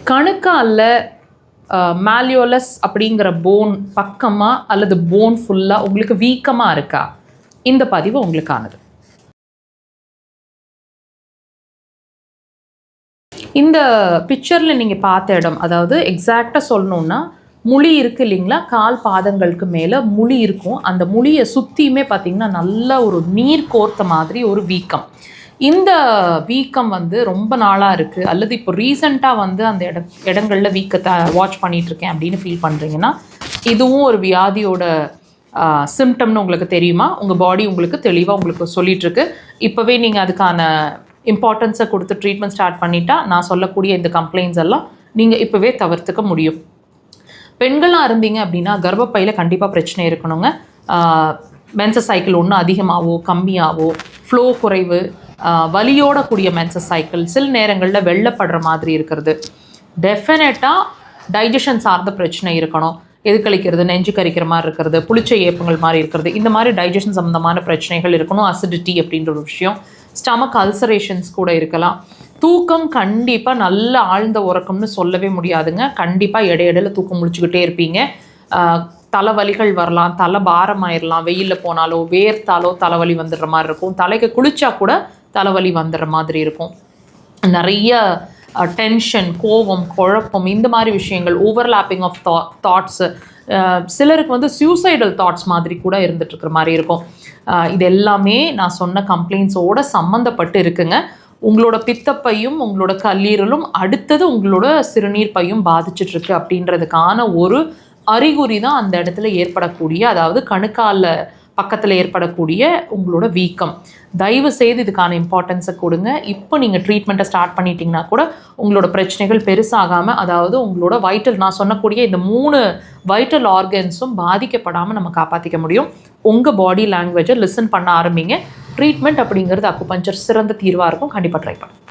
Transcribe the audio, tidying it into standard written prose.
கணுக்காலில் malleolus அப்படிங்கிற phone பக்கமாக அல்லது போன் ஃபுல்லாக உங்களுக்கு வீக்கமாக இருக்கா? இந்த பதிவு உங்களுக்கானது. இந்த பிக்சரில் நீங்கள் பார்த்த இடம், அதாவது எக்ஸாக்டாக சொல்லணுன்னா முழி இருக்குது இல்லைங்களா, கால் பாதங்களுக்கு மேலே முழி இருக்கும். அந்த முழியை சுற்றியுமே பார்த்திங்கன்னா நல்ல ஒரு நீர் கோர்த்த மாதிரி ஒரு வீக்கம். இந்த வீக்கம் வந்து ரொம்ப நாளாக இருக்குது, அல்லது இப்போ ரீசண்டாக வந்து அந்த இடங்களில் வீக்கத்தை வாட்ச் பண்ணிகிட்ருக்கேன் அப்படின்னு ஃபீல் பண்ணுறீங்கன்னா, இதுவும் ஒரு வியாதியோட சிம்டம்னு உங்களுக்கு தெரியுமா? உங்கள் பாடி உங்களுக்கு தெளிவாக உங்களுக்கு சொல்லிகிட்ருக்கு. இப்போவே நீங்கள் அதுக்கான இம்பார்ட்டன்ஸை கொடுத்து ட்ரீட்மெண்ட் ஸ்டார்ட் பண்ணிட்டா நான் சொல்லக்கூடிய இந்த கம்ப்ளைண்ட்ஸ் எல்லாம் நீங்கள் இப்போவே தவிர்த்துக்க முடியும். பெண்களாக இருந்தீங்க அப்படின்னா கர்ப்பப்பையில் கண்டிப்பாக பிரச்சனை இருக்கணுங்க. மென்சஸ் சைக்கிள் ஒன்று அதிகமாகவோ கம்மியாகவோ, ஃப்ளோ குறைவு, வலியோட கூடிய மென்சஸ் சைக்கிள், சில நேரங்களில் வெள்ளப்படுற மாதிரி இருக்கிறது, டெஃபினட்டாக டைஜஷன் சார்ந்த பிரச்சனை இருக்கணும். எதுக்கழிக்கிறது, நெஞ்சு கரிக்கிற மாதிரி இருக்கிறது, புளிச்ச ஏப்பங்கள் மாதிரி இருக்கிறது, இந்த மாதிரி டைஜஷன் சம்மந்தமான பிரச்சனைகள் இருக்கணும். அசிடிட்டி அப்படின்ற ஒரு விஷயம், ஸ்டமக் அல்சரேஷன்ஸ் கூட இருக்கலாம். தூக்கம் கண்டிப்பாக நல்ல ஆழ்ந்த உறக்கம்னு சொல்லவே முடியாதுங்க. கண்டிப்பாக இடையிடையில தூக்கம் முழிச்சுக்கிட்டே இருப்பீங்க. தலைவலிகள் வரலாம், தலை பாரமாயிடலாம், வெயிலில் போனாலோ வேர்த்தாலோ தலைவலி வந்துடுற மாதிரி இருக்கும். தலைக்கு குளிச்சா கூட தலைவலி வந்துடுற மாதிரி இருக்கும். நிறைய டென்ஷன், கோவம், குழப்பம், இந்த மாதிரி விஷயங்கள், ஓவர்லாப்பிங் ஆஃப் தாட்ஸு, சிலருக்கு வந்து சூசைடல் தாட்ஸ் மாதிரி கூட இருந்துகிட்ருக்கிற மாதிரி இருக்கும். இது எல்லாமே நான் சொன்ன கம்ப்ளைண்ட்ஸோடு சம்மந்தப்பட்டு இருக்குங்க. உங்களோட பித்தப்பையும் உங்களோட கல்லீரலும் அடுத்தது உங்களோட சிறுநீர் பையும் பாதிச்சிட்ருக்கு அப்படின்றதுக்கான ஒரு அறிகுறி தான் அந்த இடத்துல ஏற்படக்கூடிய, அதாவது கணுக்கால பக்கத்தில் ஏற்படக்கூடிய உங்களோட வீக்கம். தயவு செய்து இதுக்கான இம்பார்ட்டன்ஸை கொடுங்க. இப்போ நீங்கள் ட்ரீட்மெண்ட்டை ஸ்டார்ட் பண்ணிட்டீங்கன்னா கூட உங்களோட பிரச்சனைகள் பெருசாகாமல், அதாவது உங்களோட வைட்டல், நான் சொன்னக்கூடிய இந்த 3 வைட்டல் ஆர்கன்ஸும் பாதிக்கப்படாமல் நம்ம காப்பாற்றிக்க முடியும். உங்கள் பாடி லாங்குவேஜை லிசன் பண்ண ஆரம்பிங்க. ட்ரீட்மெண்ட் அப்படிங்கிறது அக்குபஞ்சர் சிறந்த தீர்வாக இருக்கும். கண்டிப்பாக ட்ரை பண்ணுங்க.